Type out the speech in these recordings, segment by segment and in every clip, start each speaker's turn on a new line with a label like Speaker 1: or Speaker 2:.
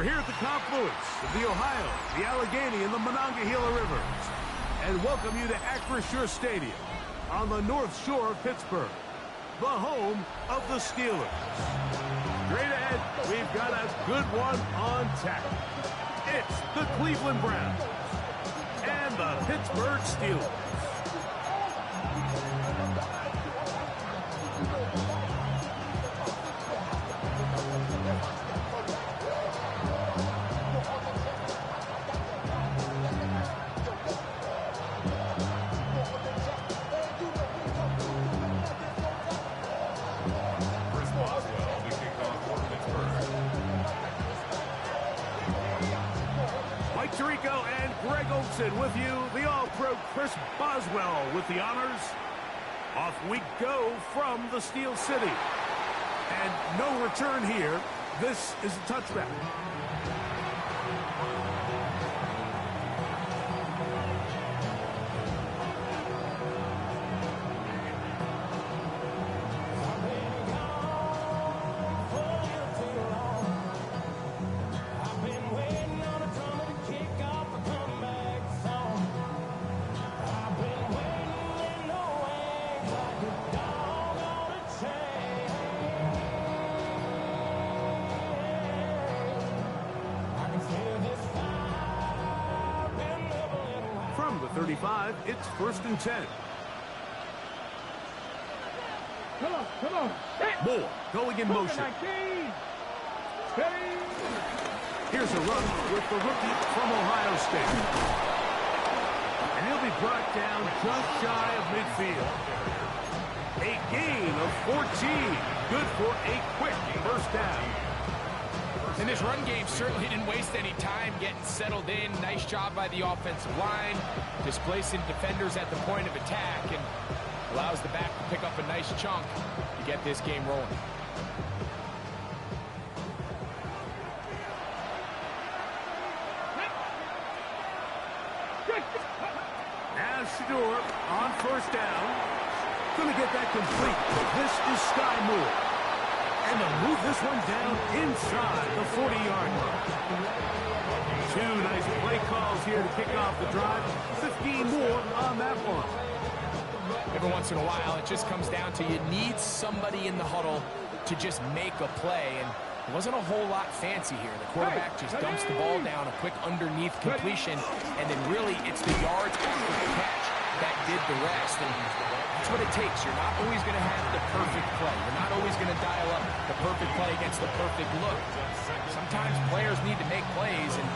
Speaker 1: We're here at the confluence of the Ohio, the Allegheny, and the Monongahela Rivers, and welcome you to Acrisure Stadium on the North Shore of Pittsburgh, the home of the Steelers. Straight ahead, we've got a good one on tap. It's the Cleveland Browns and the Pittsburgh Steelers. With you, the All-Pro Chris Boswell with the honors. Off we go from the Steel City. And no return here. This is a touchback. From the 35, it's 1st and 10.
Speaker 2: Come on.
Speaker 1: Moore going in motion. Here's a run with the rookie from Ohio State. And he'll be brought down just shy of midfield. A gain of 14. Good for a quick first down.
Speaker 3: And this run game certainly didn't waste any time getting settled in. Nice job by the offensive line, displacing defenders at the point of attack, and allows the back to pick up a nice chunk to get this game rolling.
Speaker 1: Now Shador on first down. Going to get that complete. This is Sky Moore. And to move this one down inside the 40-yard line. Two nice play calls here to kick off the drive. 15 more on that one.
Speaker 3: Every once in a while, it just comes down to you need somebody in the huddle to just make a play. And it wasn't a whole lot fancy here. The quarterback just dumps the ball down, a quick underneath completion, and then really it's the yards after the catch that did the rest. And that's what it takes. You're not always going to have the perfect play. You're not always going to dial up the perfect play against the perfect look. Sometimes players need to make plays, and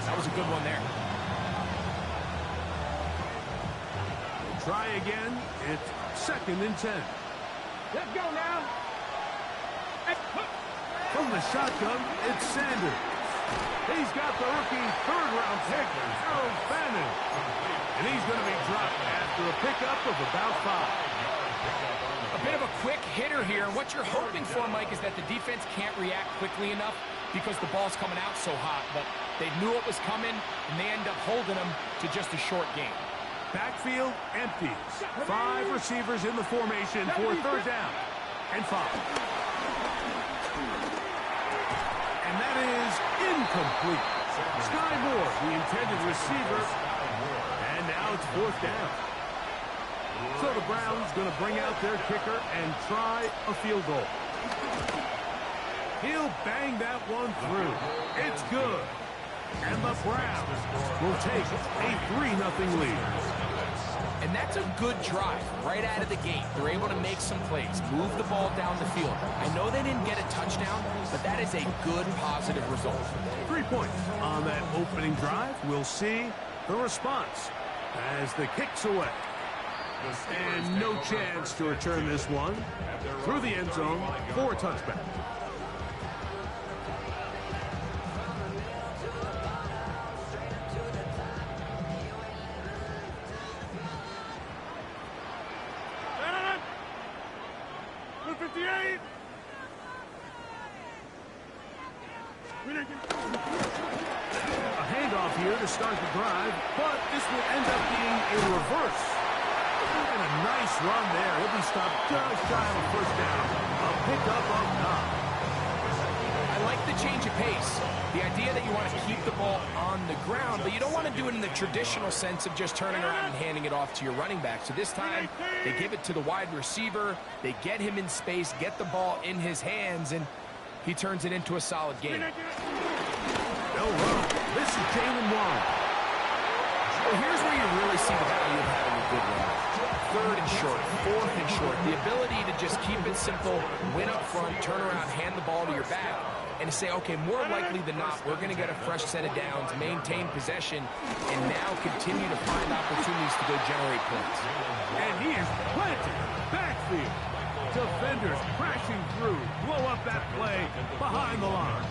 Speaker 3: that was a good one there.
Speaker 1: We'll try again. It's 2nd and 10.
Speaker 2: Let's go now.
Speaker 1: From the shotgun, it's Sanders. He's got the rookie third-round pick, Joe Bannon. And he's going to be dropped after a pickup of about 5.
Speaker 3: A bit of a quick hitter here. What you're hoping for, Mike, is that the defense can't react quickly enough because the ball's coming out so hot. But they knew it was coming, and they end up holding them to just a short game.
Speaker 1: Backfield empties. 5 receivers in the formation for 3rd down and 5. And that is incomplete. Sky Moore, the intended receiver. And now it's 4th down. So the Browns going to bring out their kicker and try a field goal. He'll bang that one through. It's good. And the Browns will take a 3-0 lead.
Speaker 3: And that's a good drive right out of the gate. They're able to make some plays, move the ball down the field. I know they didn't get a touchdown, but that is a good, positive result.
Speaker 1: 3 points on that opening drive. We'll see the response as the kick's away. And no chance to return this one through the end zone for a touchback. A handoff here to start the drive, but this will end up being a reverse. And a nice run there. He'll be stopped just shy of a first down. A pickup up top.
Speaker 3: I like the change of pace. The idea that you want to keep the ball on the ground, but you don't want to do it in the traditional sense of just turning around and handing it off to your running back. So this time, they give it to the wide receiver. They get him in space, get the ball in his hands, and he turns it into a solid game.
Speaker 1: This is Jalen Warren.
Speaker 3: Well, here's where you really see the value of having a good run. Third and short, fourth and short. The ability to just keep it simple, win up front, turn around, hand the ball to your back, and to say, okay, more likely than not, we're going to get a fresh set of downs, maintain possession, and now continue to find opportunities to go generate points.
Speaker 1: And he is planted backfield. Defenders crashing through, blow up that play behind the line.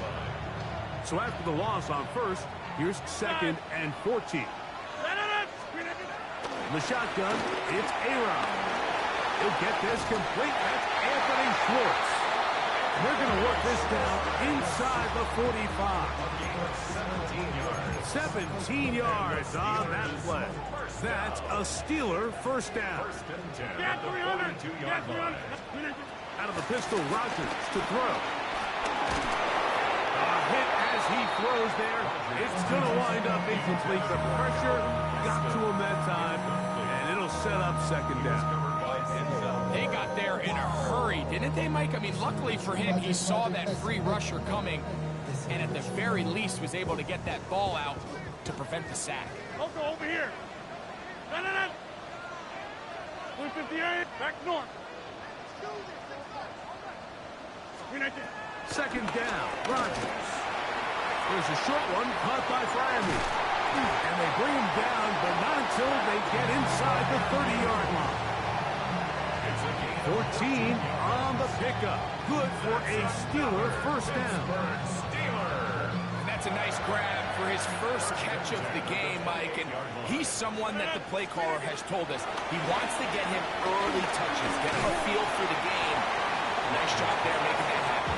Speaker 1: So after the loss on first, here's 2nd and 14. In the shotgun, it's A-Rod. He'll get this complete. That's Anthony Schwartz. They're going to work this down inside the 45. 17 yards on that play. That's a Steeler first down. Out of the pistol, Rodgers to throw. A hit as he throws there. It's going to wind up incomplete. The pressure got to him that time, and it'll set up 2nd down.
Speaker 3: They got there in a hurry, didn't they, Mike? I mean, luckily for him, he saw that free rusher coming, and at the very least was able to get that ball out to prevent the sack.
Speaker 2: Also over here. 158, back north.
Speaker 1: 2nd down, Rodgers. There's a short one caught by Fryermuth. And they bring him down, but not until they get inside the 30-yard line. 14 on the pickup. Good for a Steeler first down.
Speaker 3: And that's a nice grab for his first catch of the game, Mike. And he's someone that the play caller has told us he wants to get him early touches, get him a feel for the game. Nice job there making that happen.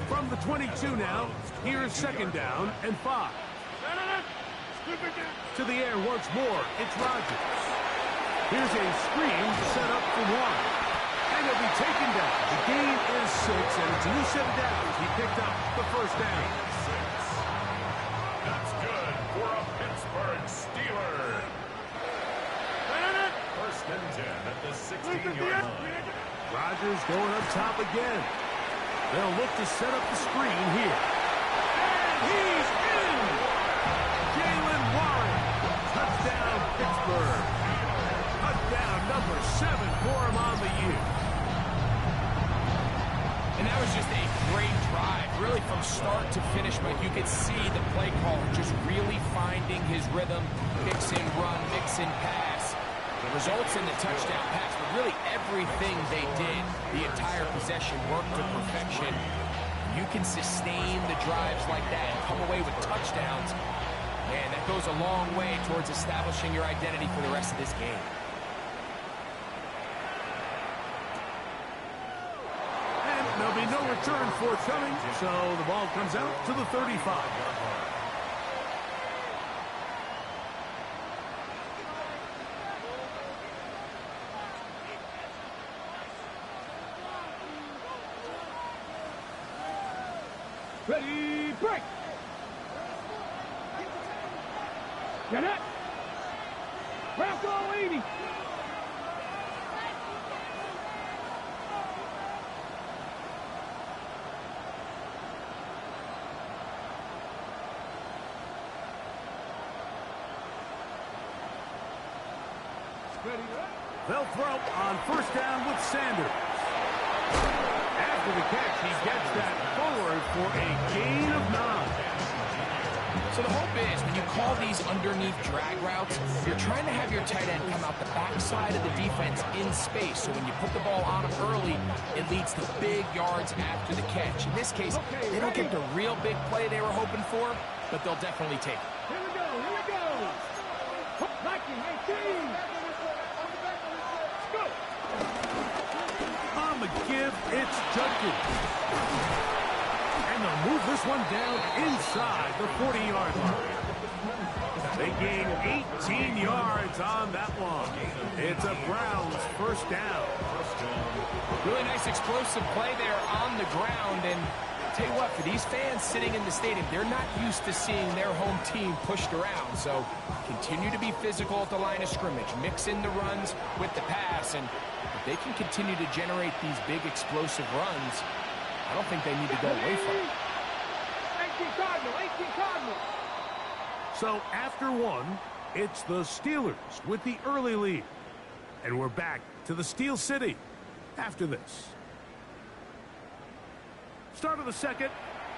Speaker 1: From the 22 now, here's 2nd down and 5. To the air once more, it's Rodgers. Here's a screen set up for 1. And he'll be taken down. The gain is 6, and it's a new set of downs. He picked up the first down.
Speaker 4: That's good for a Pittsburgh Steeler. 1st and 10 at the 16-yard line.
Speaker 1: Rodgers going up top again. They'll look to set up the screen here. And he's in! Jalen Warren. Touchdown, Pittsburgh. Touchdown number 7 for him on the year.
Speaker 3: And that was just a great drive, really from start to finish, but you could see the play caller just really finding his rhythm, mix and run, mix and pass. The results in the touchdown pass, but really everything they did, the entire possession worked to perfection. You can sustain the drives like that and come away with touchdowns. Man, that goes a long way towards establishing your identity for the rest of this game.
Speaker 1: There'll be no return forthcoming, so the ball comes out to the 35.
Speaker 2: Ready, break. Get it. Ralph 80.
Speaker 1: They'll throw on first down with Sanders. After the catch, he gets that forward for a gain of 9.
Speaker 3: So the hope is when you call these underneath drag routes, you're trying to have your tight end come out the backside of the defense in space. So when you put the ball on him early, it leads to big yards after the catch. In this case, they don't get the real big play they were hoping for, but they'll definitely take it.
Speaker 2: Here we go, here we go. Viking 18. Go.
Speaker 1: On the give, it's Judkins. And they'll move this one down inside the 40-yard line. They gain 18 yards on that one. It's a Browns first down.
Speaker 3: Really nice explosive play there on the ground. And tell you what, for these fans sitting in the stadium, they're not used to seeing their home team pushed around. So continue to be physical at the line of scrimmage. Mix in the runs with the pass. And if they can continue to generate these big explosive runs, I don't think they need to go away from it.
Speaker 2: 18 Cardinal.
Speaker 1: So after one, it's the Steelers with the early lead. And we're back to the Steel City after this. Start of the second.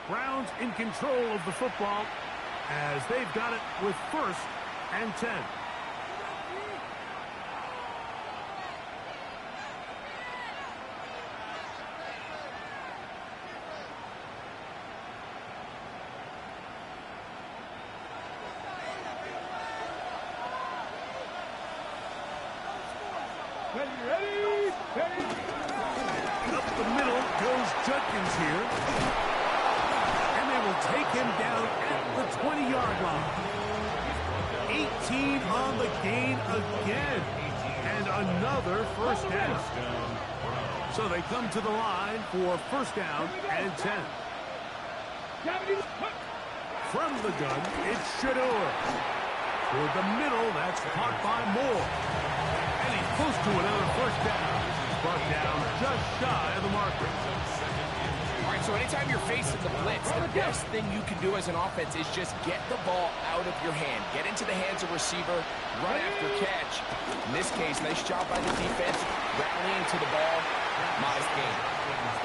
Speaker 1: Browns in control of the football as they've got it with 1st and 10.
Speaker 2: Ready.
Speaker 1: Up the middle goes Judkins here. And they will take him down at the 20-yard line. 18 on the gain again. And another first down. So they come to the line for 1st down and 10. From the gun, it's Shador. Toward the middle, that's caught by Moore. And he's close to another first down. He's brought down just shy of the marker.
Speaker 3: All right, so anytime you're facing the blitz, the best thing you can do as an offense is just get the ball out of your hand. Get into the hands of receiver, run after catch. In this case, nice job by the defense, rallying to the ball. Modest gain.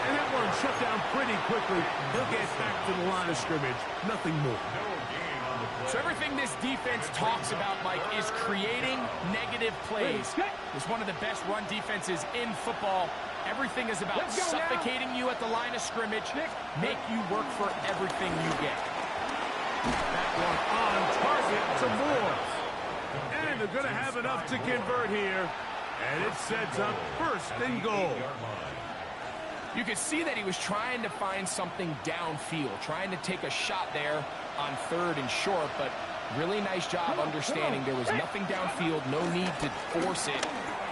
Speaker 1: And that one shut down pretty quickly. He'll get back to the line of scrimmage. Nothing more.
Speaker 3: So everything this defense talks about, Mike, is creating negative plays. It's one of the best run defenses in football. Everything is about suffocating you at the line of scrimmage, make you work for everything you get.
Speaker 1: That one on target to Moore. And they're going to have enough to convert here. And it sets up 1st and goal.
Speaker 3: You could see that he was trying to find something downfield, trying to take a shot there on 3rd and short, but really nice job understanding there was nothing downfield, no need to force it.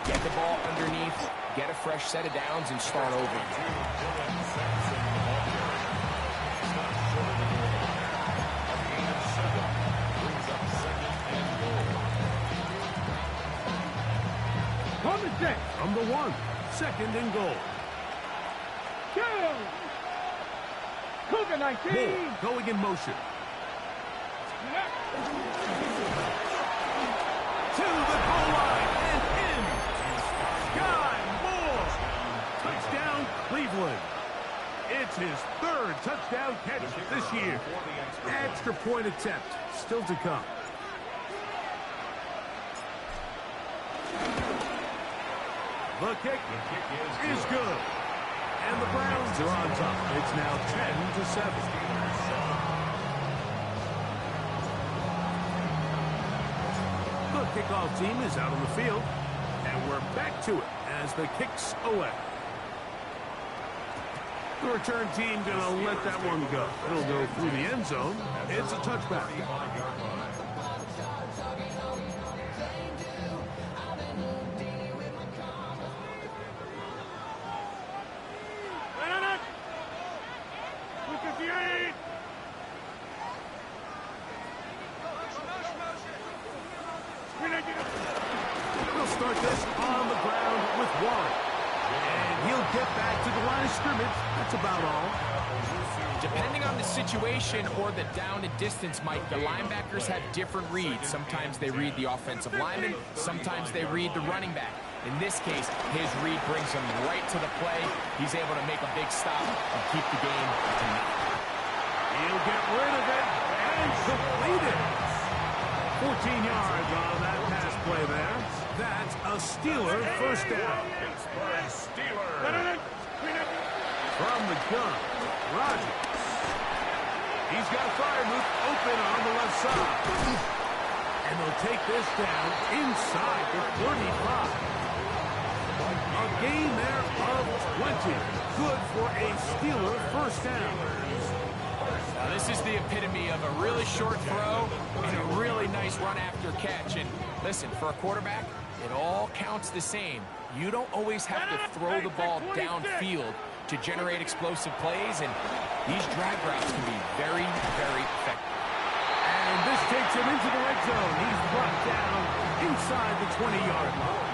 Speaker 3: Get the ball underneath, get a fresh set of downs, and start over.
Speaker 1: From the 1, 2nd and goal.
Speaker 2: Cougar 19.
Speaker 1: Moore going in motion. To the goal line and in. Sky Moore. Touchdown, Cleveland. It's his 3rd touchdown catch this year. Extra point attempt still to come. The kick is good. And the Browns are on top. It's now 10-7. The kickoff team is out on the field. And we're back to it as the kick's away. The return team going to let that one go. It'll go through the end zone. It's a touchback. We'll start this on the ground with Warren. And he'll get back to the line of scrimmage. That's about all.
Speaker 3: Depending on the situation or the down and distance, Mike, the linebackers have different reads. Sometimes they read the offensive lineman. Sometimes they read the running back. In this case, his read brings him right to the play. He's able to make a big stop and keep the game to nothing.
Speaker 1: He'll get rid of it and complete it. 14 yards on that pass play there. That's a Steeler first down. From the gun, Rodgers. He's got Freiermuth open on the left side. And they'll take this down inside the 35. A gain there of 20. Good for a Steeler first down.
Speaker 3: Now, this This is the epitome of a really short throw and a really nice run after catch. And listen, for a quarterback, it all counts the same. You don't always have to throw the ball downfield to generate explosive plays, and these drag routes can be very, very effective.
Speaker 1: And this takes him into the red zone. He's brought down inside the 20-yard line.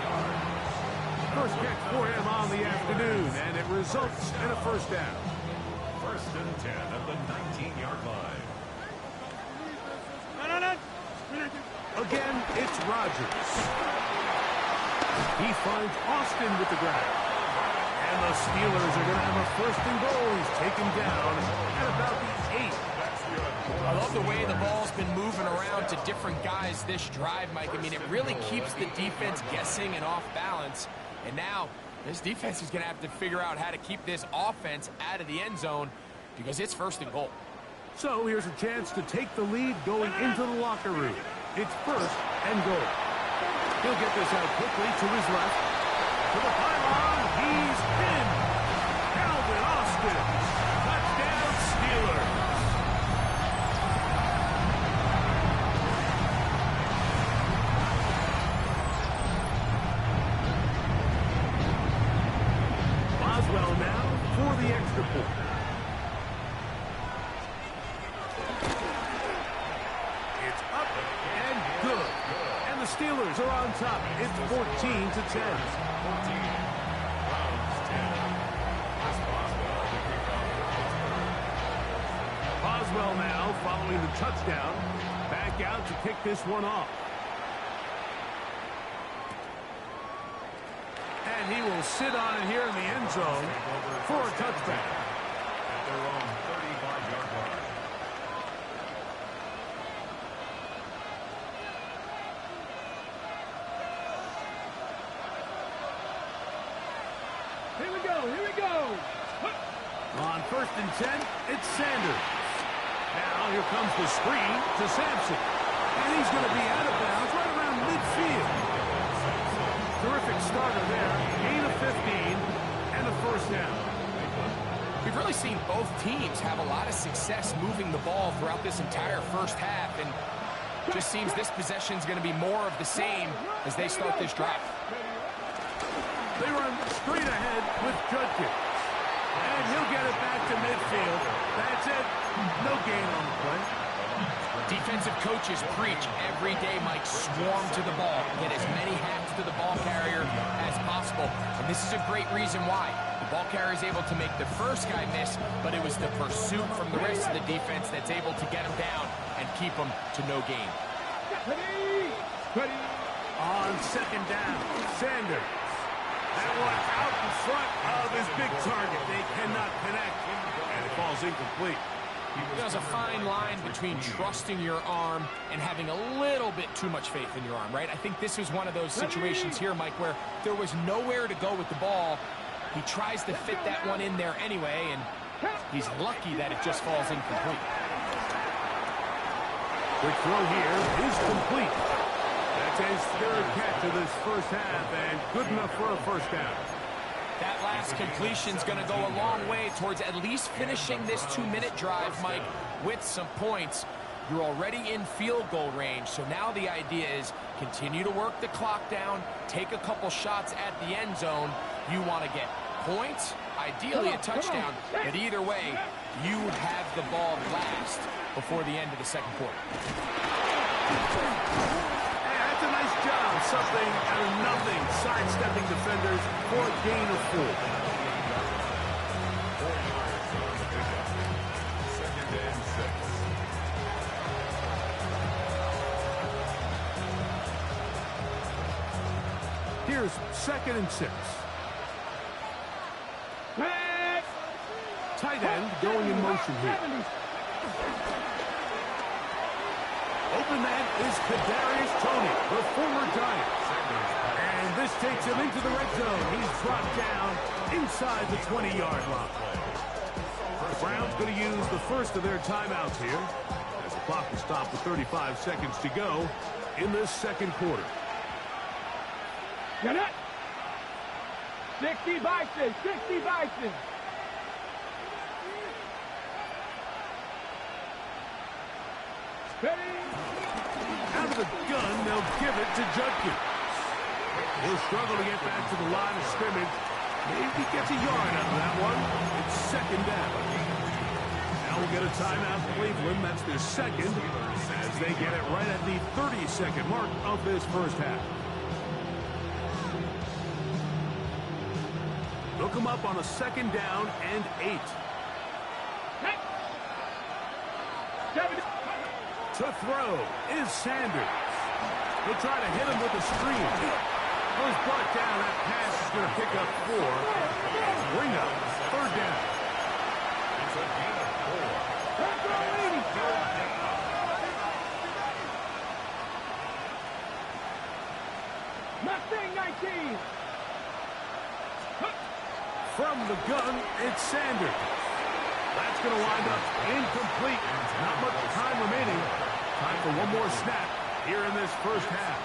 Speaker 1: First catch for him on the afternoon, and it results in a first down.
Speaker 4: First and 10 at the 19-yard line.
Speaker 1: Again, it's Rodgers. He finds Austin with the grab. And the Steelers are going to have a first and goal. He's taken down at about the 8.
Speaker 3: I love the way the ball's been moving around to different guys this drive, Mike. I mean, it really keeps the defense guessing and off balance. And now, this defense is going to have to figure out how to keep this offense out of the end zone because it's first and goal.
Speaker 1: So here's a chance to take the lead going into the locker room. It's first and goal. He'll get this out quickly to his left. To the pylon, he's in. Calvin Austin. Touchdown, Steelers. Boswell now for the extra point. It's up and good. And the Steelers are on top. It's 14-10. Boswell now following the touchdown. Back out to kick this one off. And he will sit on it here in the end zone for a touchback.
Speaker 4: At their own 35-yard line.
Speaker 2: Here we go, here we go.
Speaker 1: On first and 10, it's Sanders. Now here comes the screen to Sampson. And he's going to be out of bounds right around midfield. Terrific starter there. Gain of 15 and a first down.
Speaker 3: We've really seen both teams have a lot of success moving the ball throughout this entire first half, and just seems this possession is going to be more of the same as they start this drive.
Speaker 1: They run straight ahead with Judkins. And he'll get it back to midfield. That's it. No gain on the play.
Speaker 3: Defensive coaches preach every day, Mike, swarm to the ball. Get as many hands to the ball carrier as possible. And this is a great reason why. The ball carrier is able to make the first guy miss, but it was the pursuit from the rest of the defense that's able to get him down and keep him to no gain.
Speaker 1: On second down, Sanders. That one out in front of his big target. They cannot connect, and it falls incomplete.
Speaker 3: There's a fine line between trusting your arm and having a little bit too much faith in your arm, right? I think this was one of those situations here, Mike, where there was nowhere to go with the ball. He tries to fit that one in there anyway, and he's lucky that it just falls incomplete.
Speaker 1: Quick throw here is complete. That's his third catch of this first half, and good enough for a first down.
Speaker 3: That last completion's going to go a long way towards at least finishing this 2-minute drive, Mike, with some points. You're already in field goal range, so now the idea is continue to work the clock down, take a couple shots at the end zone. You want to get points, ideally a touchdown, but either way, you have the ball last before the end of the second quarter.
Speaker 1: That's a nice job. Something out of nothing. Sidestepping defenders for a gain of 4.
Speaker 4: Second and 6.
Speaker 1: Here's second and 6. Tight end going in motion here. Open man is Kadarius Toney, the former Giant. And this takes him into the red zone. He's brought down inside the 20-yard line. The Browns going to use the first of their timeouts here, as the clock will stop with 35 seconds to go in this second quarter.
Speaker 2: Get it! 60 Bison, 60 Bison. Ready?
Speaker 1: Out of the gun, they'll give it to Judkins. He'll struggle to get back to the line of scrimmage. Maybe gets a yard out of that one. It's second down. Now we'll get a timeout, Cleveland. That's their second, as they get it right at the 30-second mark of this first half. They'll come up on a second down and 8. To throw is Sanders. He'll try to hit him with a screen. Was brought down. That pass is going to pick up 4 and bring up third down.
Speaker 4: It's a gain of 4.
Speaker 2: Mustang 19.
Speaker 1: From the gun, it's Sanders. That's going to wind up incomplete. Not much time remaining. Time for one more snap here in this first half.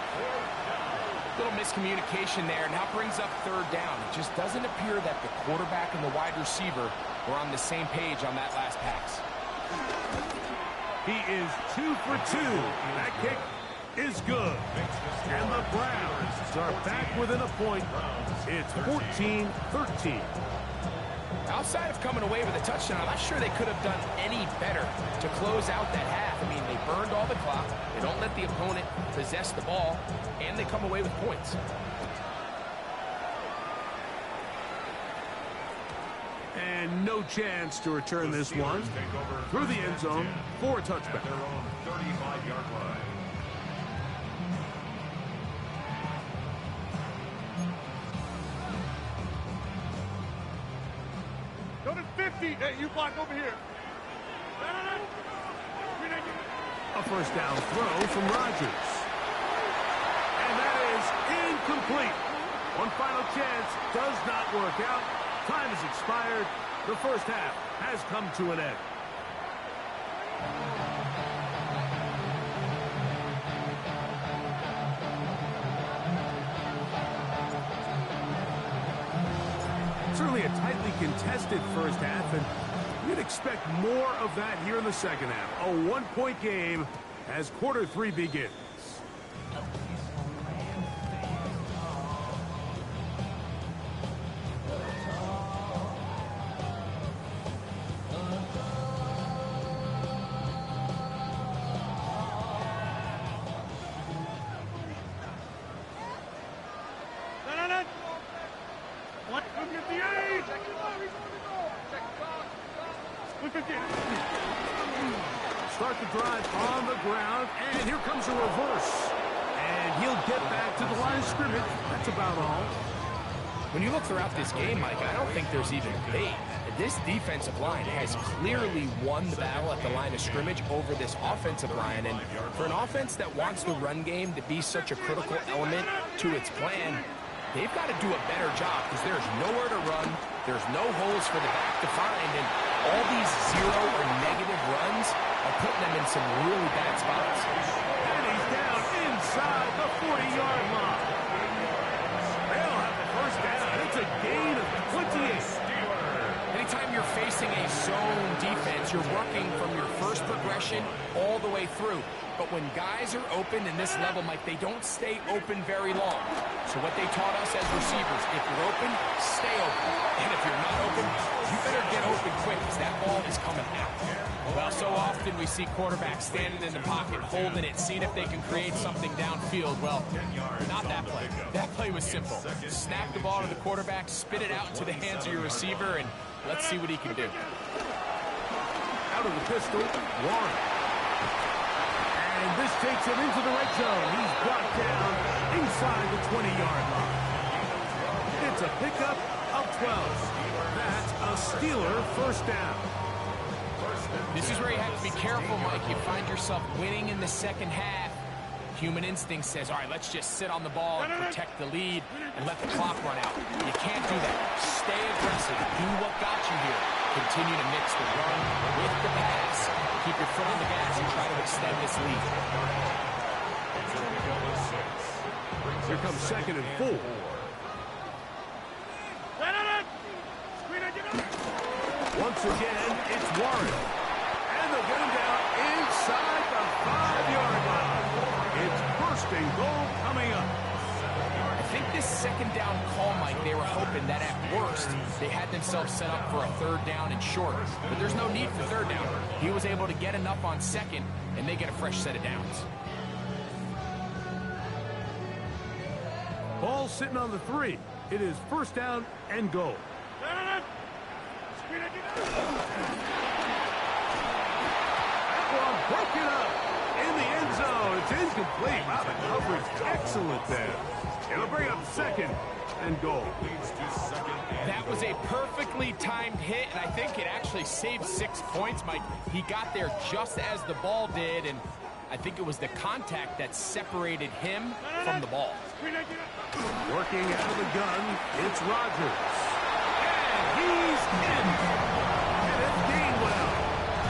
Speaker 3: Little miscommunication there. Now brings up third down. It just doesn't appear that the quarterback and the wide receiver were on the same page on that last pass.
Speaker 1: He is 2 for 2. That kick is good. And the Browns are back within a point. It's 14-13.
Speaker 3: Outside of coming away with a touchdown, I'm not sure they could have done any better to close out that half. I mean, they burned all the clock. They don't let the opponent possess the ball, and they come away with points.
Speaker 1: And no chance to return this one through the end zone for a touchback.
Speaker 4: At their own 35-yard line.
Speaker 2: Go to 50. Hey, you block over here.
Speaker 1: A first down throw from Rodgers. And that is incomplete. One final chance does not work out. Time has expired. The first half has come to an end. Certainly a tightly contested first half, and you'd expect more of that here in the second half. A one-point game as quarter 3 begins. Start the drive on the ground, and here comes a reverse. And he'll get back to the line of scrimmage. That's about all.
Speaker 3: When you look throughout this game, Mike, I don't think there's even debate. This defensive line has clearly won the battle at the line of scrimmage over this offensive line. And for an offense that wants the run game to be such a critical element to its plan, they've got to do a better job because there's nowhere to run. There's no holes for the back to find. And all these zero or negative runs are putting them in some really bad spots.
Speaker 1: And he's down inside the 40-yard line. They'll have the first down. It's a gain of 28.
Speaker 3: Anytime you're facing a zone defense, you're working from your first progression all the way through. But when guys are open in this level, Mike, they don't stay open very long. So what they taught us as receivers, if you're open, stay open. And if you're not open, you better get open quick because that ball is coming out. Well, so often we see quarterbacks standing in the pocket, holding it, seeing if they can create something downfield. Well, not that play. That play was simple. Snap the ball to the quarterback, spit it out into the hands of your receiver, and let's see what he can do.
Speaker 1: Out of the pistol, Warren. And this takes him into the red zone. He's brought down inside the 20-yard line. It's a pickup of 12. That's a Steeler first down.
Speaker 3: This is where you have to be careful, Mike. You find yourself winning in the second half. Human instinct says, all right, let's just sit on the ball and protect the lead and let the clock run out. You can't do that. Stay aggressive. Do what got you here. Continue to mix the run with the pass. Keep your foot on the gas and try to extend this lead.
Speaker 1: Here comes second and 4. Once again, it's Warren. And they'll get him down inside the 5.
Speaker 3: himself set up for a third down and short. But there's no need for third down. He was able to get enough on second, and they get a fresh set of downs.
Speaker 1: Ball sitting on the 3. It is first down and goal. That one broken up in the end zone. It's incomplete. Wow, the coverage excellent there. It'll bring up second and goal.
Speaker 3: That was a perfectly timed hit, and I think it actually saved 6 points, Mike. He got there just as the ball did, and I think it was the contact that separated him from the ball.
Speaker 1: Working out of the gun, it's Rodgers. And he's in. And it's Gainwell.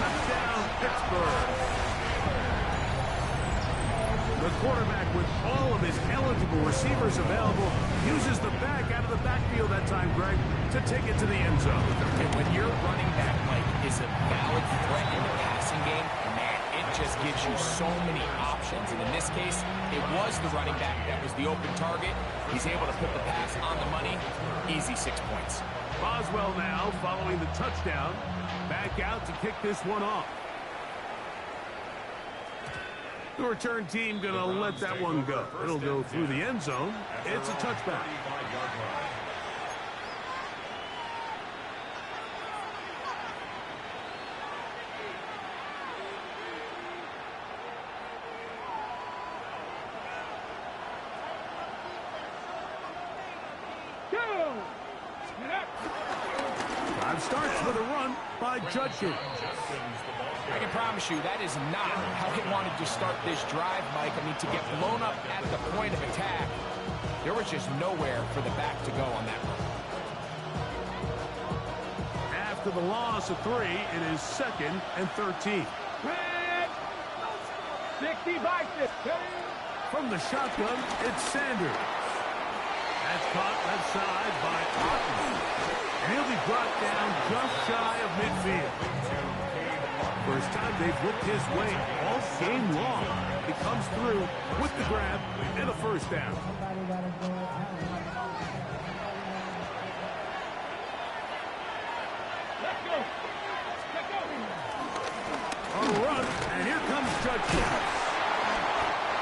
Speaker 1: Touchdown, Pittsburgh. The quarterback, with all of his eligible receivers available, uses the back out of the backfield that time, Greg, to take it to the end zone.
Speaker 3: And when your running back, Mike, is a valid threat in the passing game, man, it just gives you so many options. And in this case, it was the running back that was the open target. He's able to put the pass on the money. Easy 6 points.
Speaker 1: Boswell now following the touchdown. Back out to kick this one off. The return team going to let that one go. It'll go through the end zone. It's a touchback. Drive starts with a run by Judkins.
Speaker 3: I can promise you that is not how he wanted to start this drive, Mike. I mean, to get blown up at the point of attack, there was just nowhere for the back to go on that run.
Speaker 1: After the loss of 3, it is second and 13.
Speaker 2: 60 by 50.
Speaker 1: From the shotgun, it's Sanders. That's caught left side by Otten. And he'll be brought down just shy of midfield. First time they've looked his way all game long. He comes through with the grab and a first down.
Speaker 2: Let's go. Let's go.
Speaker 1: On a run, and here comes Judkins.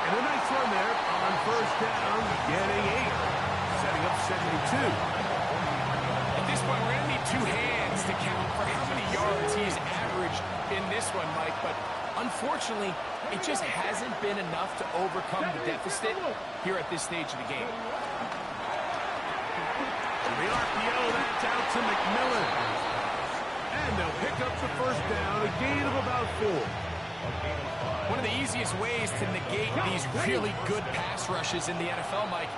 Speaker 1: And a nice run there on first down, getting 8. Setting up 72.
Speaker 3: At this point, we're going to need 2 hands to count for how many yards he's averaged in this one, Mike. But unfortunately, it just hasn't been enough to overcome the deficit here at this stage of the game.
Speaker 1: The RPO, that's out to McMillan. And they'll pick up the first down, a gain of about 4.
Speaker 3: One of the easiest ways to negate these really good pass rushes in the NFL, Mike,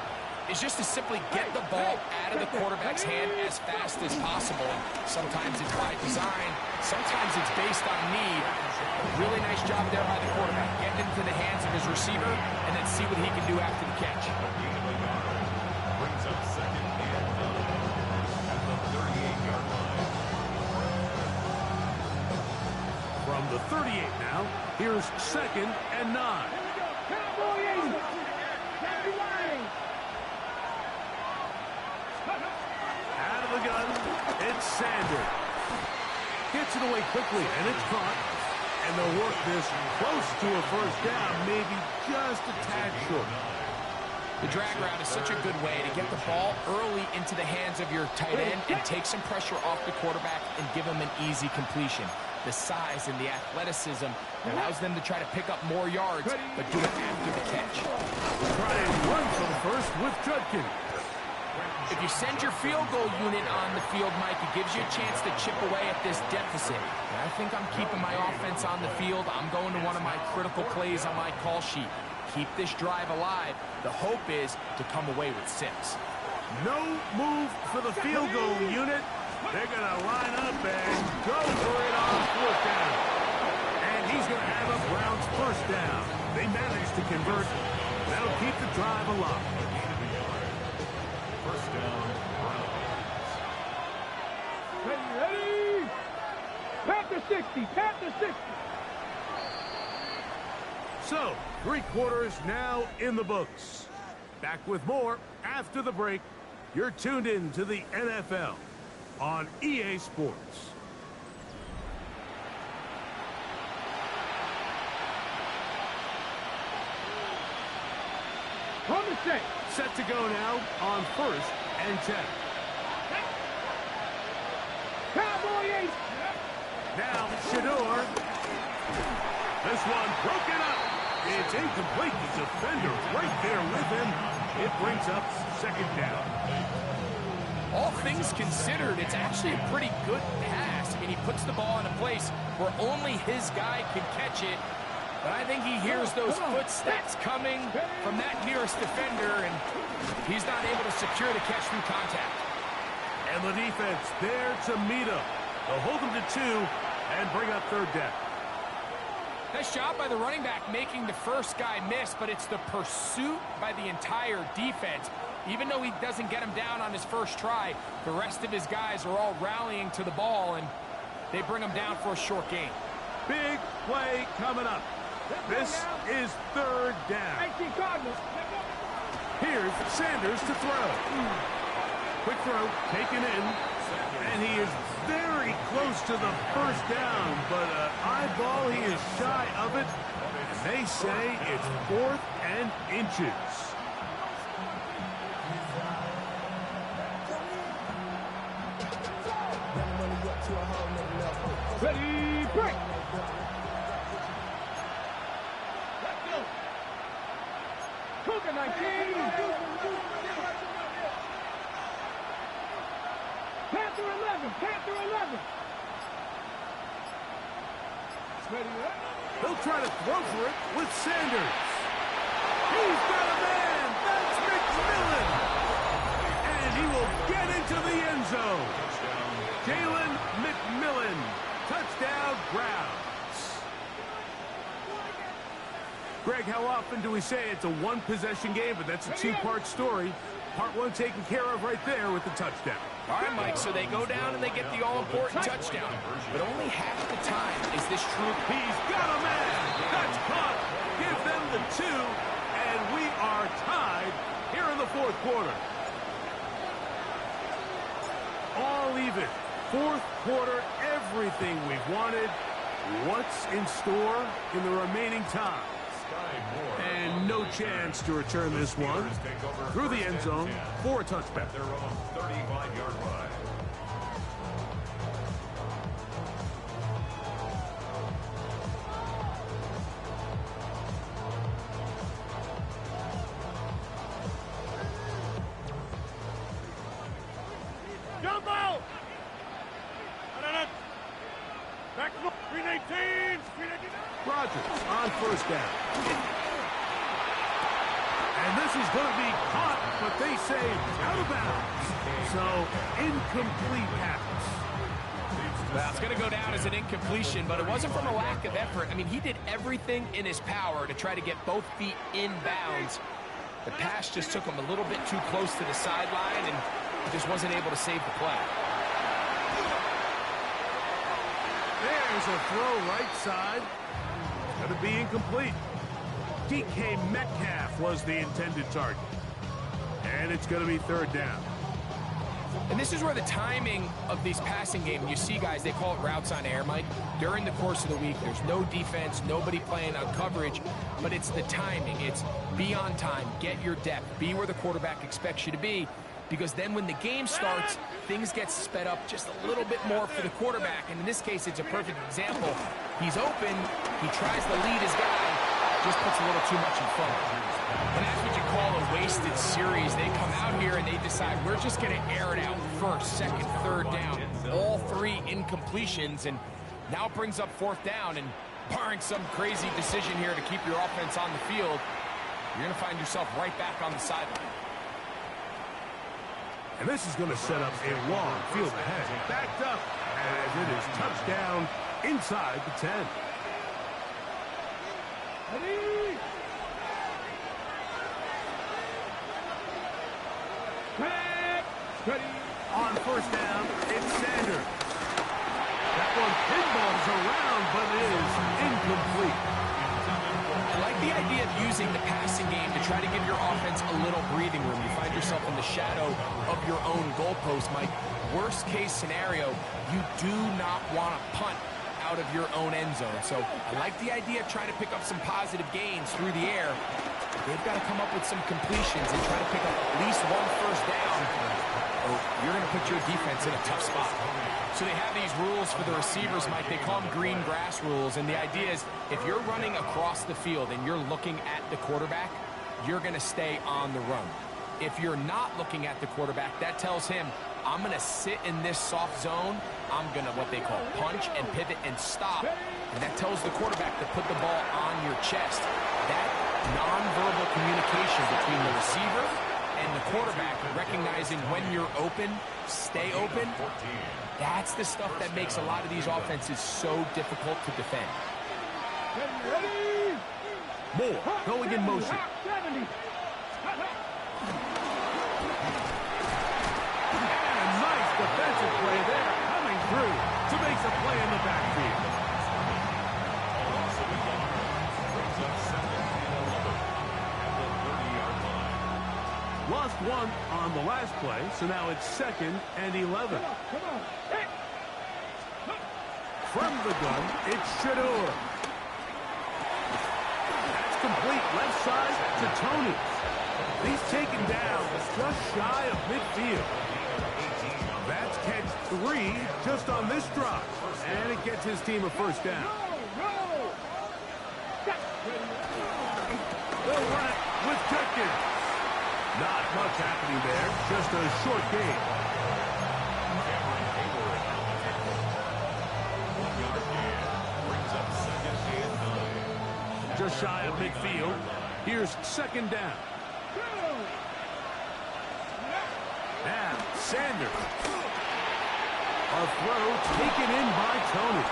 Speaker 3: is just to simply get the ball out of the quarterback's hand as fast as possible. Sometimes it's by design, sometimes it's based on need. Really nice job there by the quarterback. Get it into the hands of his receiver and then see what he can do after the catch.
Speaker 4: Brings up second and 9 at the 38-yard line.
Speaker 1: From the 38 now, here's second and 9.
Speaker 2: Cowboys.
Speaker 1: Out of the gun, it's Sanders. Gets it away quickly, and it's caught. And they'll work this close to a first down, maybe just a tad short.
Speaker 3: The drag route is such a good way to get the ball early into the hands of your tight end and take some pressure off the quarterback and give him an easy completion. The size and the athleticism allows them to try to pick up more yards, but do it after the catch.
Speaker 1: Try and run for the first with Judkins.
Speaker 3: If you send your field goal unit on the field, Mike, it gives you a chance to chip away at this deficit. And I think I'm keeping my offense on the field. I'm going to one of my critical plays on my call sheet. Keep this drive alive. The hope is to come away with 6.
Speaker 1: No move for the field goal unit. They're going to line up and go for it on fourth down. And he's going to have a Browns first down. They managed to convert. That'll keep the drive alive.
Speaker 4: First down, Browns.
Speaker 2: Ready? Panther 60. Panther 60.
Speaker 1: So, 3 quarters now in the books. Back with more after the break. You're tuned in to the NFL on EA Sports. Set to go now on 1st and 10.
Speaker 2: Cowboy 8.
Speaker 1: Now Shador. This one broken up. It's incomplete. The defender right there with him. It brings up 2nd down.
Speaker 3: All things considered, it's actually a pretty good pass. I mean, he puts the ball in a place where only his guy can catch it. But I think he hears those footsteps coming from that nearest defender, and he's not able to secure the catch through contact.
Speaker 1: And the defense there to meet him. They'll hold him to 2 and bring up 3rd down.
Speaker 3: Nice job by the running back making the first guy miss, but it's the pursuit by the entire defense. Even though he doesn't get him down on his first try, the rest of his guys are all rallying to the ball, and they bring him down for a short gain.
Speaker 1: Big play coming up. This is 3rd down. Here's Sanders to throw. Quick throw, taken in. And he is very close to the 1st down, but eyeball, he is shy of it. And they say it's 4th and inches.
Speaker 2: Ready, break. Cougar 19. Panther 11. Panther 11.
Speaker 1: He'll try to throw for it with Sanders. He's got a man. That's McMillan. And he will get into the end zone. Jalen McMillan. Touchdown, Browns. Greg, how often do we say it's a one-possession game, but that's a 2-part story? Part 1 taken care of right there with the touchdown.
Speaker 3: All right, Mike, so they go down and they get the all-important touchdown. But only half the time is this true.
Speaker 1: He's got a man. That's caught. Give them the 2, and we are tied here in the 4th quarter. All even. 4th quarter, everything we've wanted. What's in store in the remaining time? And no chance to return this one through the end zone for a touchback.
Speaker 4: Their own 35-yard line.
Speaker 2: Jump out. Back to 319.
Speaker 1: Rodgers on 1st down. And this is going to be caught, but they say out of bounds. So, incomplete pass.
Speaker 3: Well, it's going to go down as an incompletion, but it wasn't from a lack of effort. I mean, he did everything in his power to try to get both feet in bounds. The pass just took him a little bit too close to the sideline, and he just wasn't able to save the play.
Speaker 1: There's a throw right side. Going to be incomplete. DK Metcalf was the intended target. And it's going to be 3rd down.
Speaker 3: And this is where the timing of these passing games, you see guys, they call it routes on air, Mike. During the course of the week, there's no defense, nobody playing on coverage, but it's the timing. It's be on time, get your depth, be where the quarterback expects you to be, because then when the game starts, things get sped up just a little bit more for the quarterback. And in this case, it's a perfect example. He's open, he tries to lead his guy, just puts a little too much in front. And that's what you call a wasted series. They come out here and they decide we're just going to air it out 1st, 2nd, 3rd down. All 3 incompletions, and now it brings up 4th down. And barring some crazy decision here to keep your offense on the field, you're going to find yourself right back on the sideline.
Speaker 1: And this is going to set up a long field ahead. Backed up as it is touchdown inside the 10.
Speaker 2: Ready. Ready.
Speaker 1: On 1st down, it's Sanders. That one pinballs around, but it is incomplete.
Speaker 3: I like the idea of using the passing game to try to give your offense a little breathing room. You find yourself in the shadow of your own goalpost, Mike. worst case scenario, you do not want to punt out of your own end zone. So I like the idea of trying to pick up some positive gains through the air. They've got to come up with some completions and try to pick up at least one first down, or you're going to put your defense in a tough spot. So they have these rules for the receivers, Mike. They call them green grass rules, and the idea is if you're running across the field and you're looking at the quarterback, you're going to stay on the run. If you're not looking at the quarterback, that tells him, I'm going to sit in this soft zone. I'm going to what they call punch and pivot and stop. And that tells the quarterback to put the ball on your chest. That nonverbal communication between the receiver and the quarterback, recognizing when you're open, stay open, that's the stuff that makes a lot of these offenses so difficult to defend.
Speaker 1: Moore going in motion. Defensive play there, coming through to make a play in the backfield. Lost one on the last play, so now it's 2nd and 11. From the gun, it's Shador. That's complete left side to Tony. He's taken down just shy of midfield. That's catch 3 just on this drive. And it gets his team a first down. They'll run it with Jenkins. Not much happening there. Just a short gain. Just shy of midfield. Here's 2nd down. Now, Sanders. A throw taken in by Tony.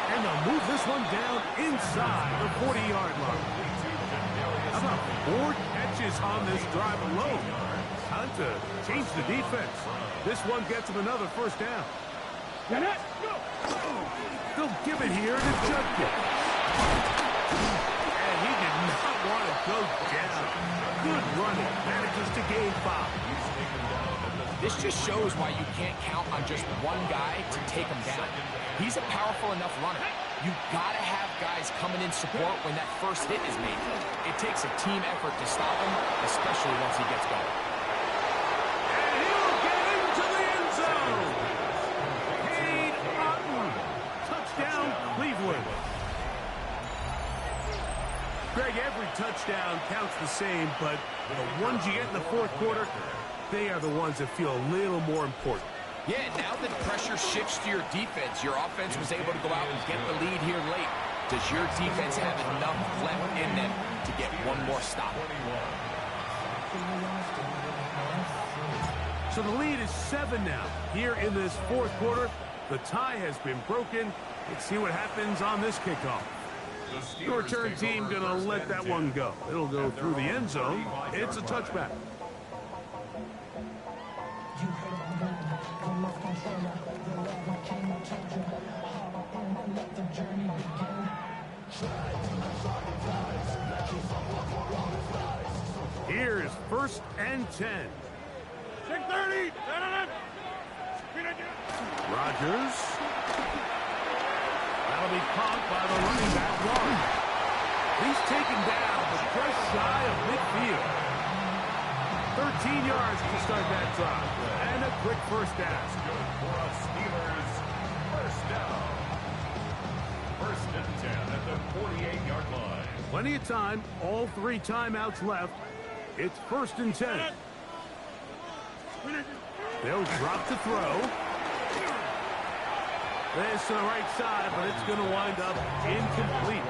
Speaker 1: And they'll move this one down inside the 40-yard line. How about 4 catches on this drive alone? Time to change the defense. This one gets them another first down. They'll give it here to Judkins. And he did not want to go down. Good running. Manages to gain 5.
Speaker 3: This just shows why you can't count on just one guy to take him down. He's a powerful enough runner. You've got to have guys coming in support when that first hit is made. It takes a team effort to stop him, especially once he gets going.
Speaker 1: And he'll get into the end zone. Cade Otton. Touchdown, Cleveland. Greg, every touchdown counts the same, but the ones you get in the 4th quarter, they are the ones that feel a little more important.
Speaker 3: Yeah, now that pressure shifts to your defense, your offense was able to go out and get the lead here late. Does your defense have enough left in them to get one more stop?
Speaker 1: So the lead is 7 now. Here in this 4th quarter, the tie has been broken. Let's see what happens on this kickoff. The return team going to let that one go. It'll go through the end zone. It's a touchback. Here's 1st and 10.
Speaker 2: 6:30.
Speaker 1: Rodgers. That'll be caught by the running back Warren. He's taken down, but just shy of midfield. 13 yards to start that drive. And a quick first down.
Speaker 4: For us Steelers, first down. 1st and 10 at the 48-yard line.
Speaker 1: Plenty of time. All 3 timeouts left. It's 1st and 10. They'll drop to throw. This to the right side, but it's going to wind up incomplete.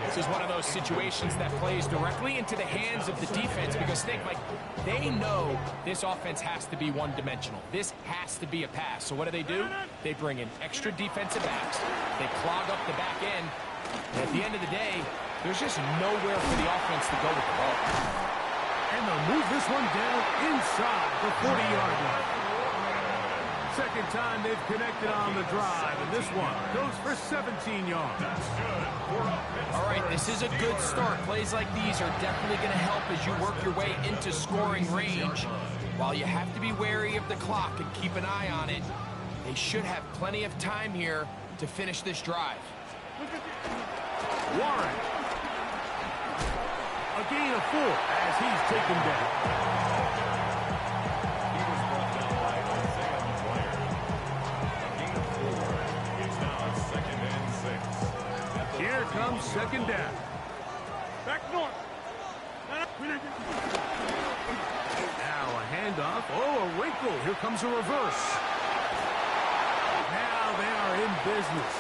Speaker 3: This is one of those situations that plays directly into the hands of the defense because think, like, they know this offense has to be one-dimensional. This has to be a pass. So what do? They bring in extra defensive backs. They clog up the back end. And at the end of the day, there's just nowhere for the offense to go with the ball.
Speaker 1: And they'll move this one down inside the 40-yard line. 2nd time they've connected on the drive, and this one goes for 17 yards.
Speaker 4: That's good.
Speaker 3: All right, this is a good start. Plays like these are definitely going to help as you work your way into scoring range. While you have to be wary of the clock and keep an eye on it, they should have plenty of time here to finish this drive.
Speaker 1: Warren. A gain of 4 as he's taken down.
Speaker 4: He was brought down by Isaiah McGuire. A gain of 4. It's now 2nd and 6.
Speaker 1: Here comes 2nd down.
Speaker 2: Back north.
Speaker 1: Now a handoff. Oh, a wrinkle. Here comes a reverse. Now they are in business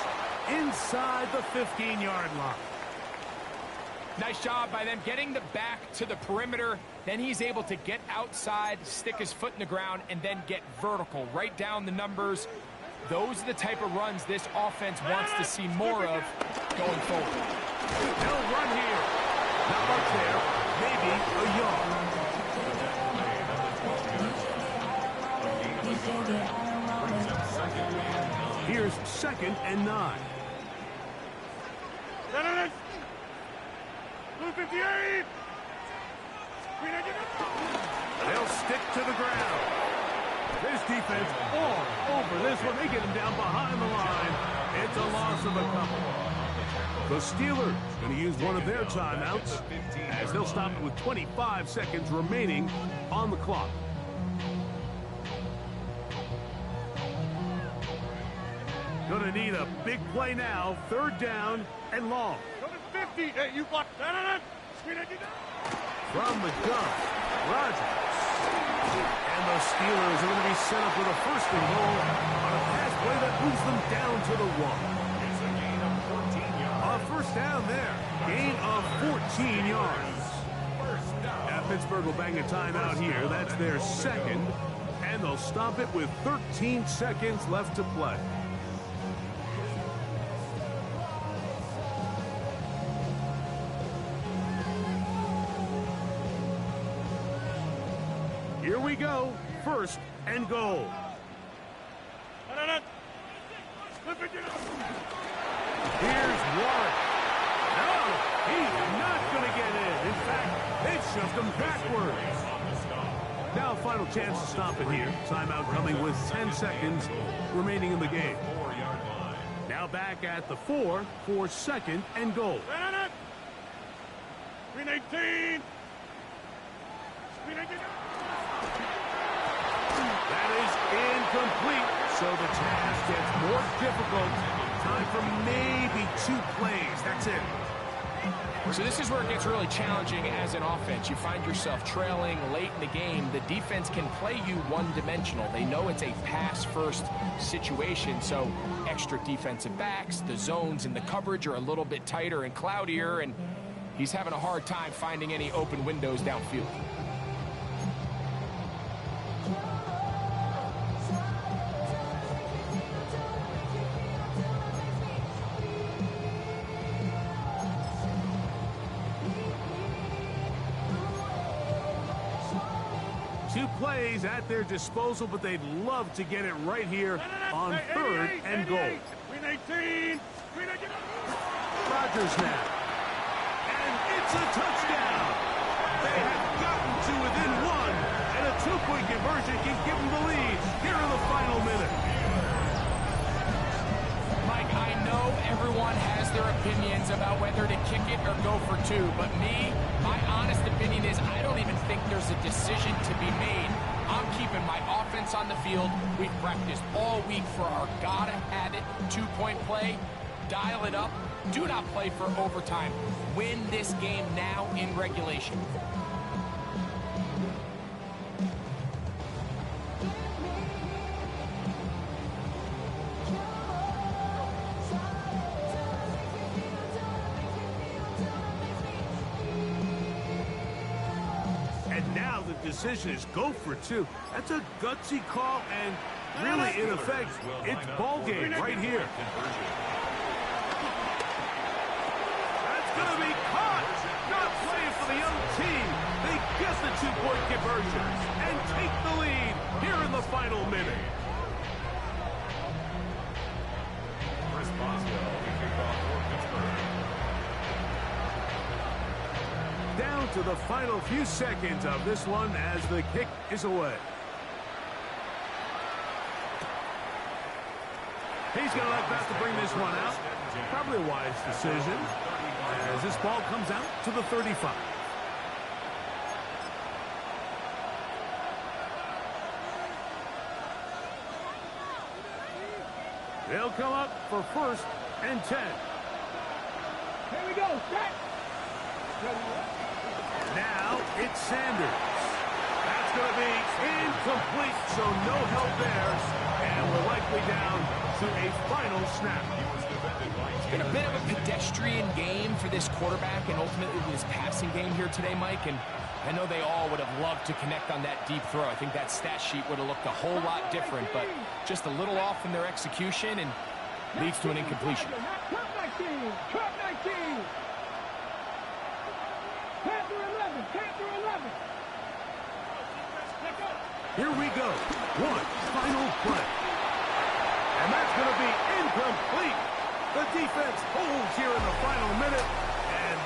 Speaker 1: inside the 15-yard line.
Speaker 3: Nice job by them getting the back to the perimeter. Then he's able to get outside, stick his foot in the ground, and then get vertical. Right down the numbers. Those are the type of runs this offense wants to see more of going forward.
Speaker 1: They'll run here. Not much there. Maybe a yard. Here's 2nd and 9.
Speaker 2: 258.
Speaker 1: They'll stick to the ground. This defense all over this one. They get him down behind the line. It's a loss of a couple. The Steelers going to use one of their timeouts as they'll stop it with 25 seconds remaining on the clock. Going to need a big play now. 3rd down and long.
Speaker 2: 50. Hey, you block.
Speaker 1: From the gun, Rodgers. And the Steelers are going to be set up with a 1st and goal on a pass play that moves them down to the 1.
Speaker 4: It's a gain of 14 yards.
Speaker 1: A 1st down there. Gain of 14 yards. Now Pittsburgh will bang a timeout here. That's their 2nd. And they'll stop it with 13 seconds left to play. Here we go. 1st and goal. Here's Warren. No, he's not going to get in. In fact, they shoved him backwards. Now a final chance to stop it here. Timeout coming with 10 seconds remaining in the game. Now back at the 4 for 2nd and goal.
Speaker 2: 318.
Speaker 1: That is incomplete, so the task gets more difficult. Time for maybe 2 plays. That's it.
Speaker 3: So this is where it gets really challenging as an offense. You find yourself trailing late in the game. The defense can play you one-dimensional. They know it's a pass-first situation, so extra defensive backs, the zones and the coverage are a little bit tighter and cloudier, and he's having a hard time finding any open windows downfield.
Speaker 1: Two plays at their disposal, but they'd love to get it right here on 3rd and goal.
Speaker 2: 318.
Speaker 1: Rodgers now. And it's a touchdown. They have gotten to within 1, and a 2-point conversion can give them the lead here in the final minute.
Speaker 3: Mike, I know everyone has their opinions about whether to kick it or go for 2, but my honest opinion is I don't even think there's a decision to be made. I'm keeping my offense on the field. We've practiced all week for our gotta-have-it 2-point play. Dial it up. Do not play for overtime. Win this game now in regulation.
Speaker 1: Decision is go for 2. That's a gutsy call, and really, in effect, it's ball game right here. That's going to be caught. Not playing for the young team. They get the 2-point conversion and take the lead here in the final minute.
Speaker 4: Chris Boswell, the kickoff for Pittsburgh.
Speaker 1: Down to the final few seconds of this one as the kick is away. He's going to let that to bring this one out. Probably a wise decision as this ball comes out to the 35. They'll come up for 1st and 10.
Speaker 2: Here we go. Set.
Speaker 1: Now it's Sanders. That's going to be incomplete, so no help there. And we're likely down to a final snap.
Speaker 3: It's been a bit of a pedestrian game for this quarterback and ultimately this passing game here today, Mike. And I know they all would have loved to connect on that deep throw. I think that stat sheet would have looked a whole lot different, but just a little off in their execution and leads to an incompletion.
Speaker 2: Trap 19. Trap 19. Panther 11. Panther 11.
Speaker 1: Here we go. One final play. And that's going to be incomplete. The defense holds here in the final minute,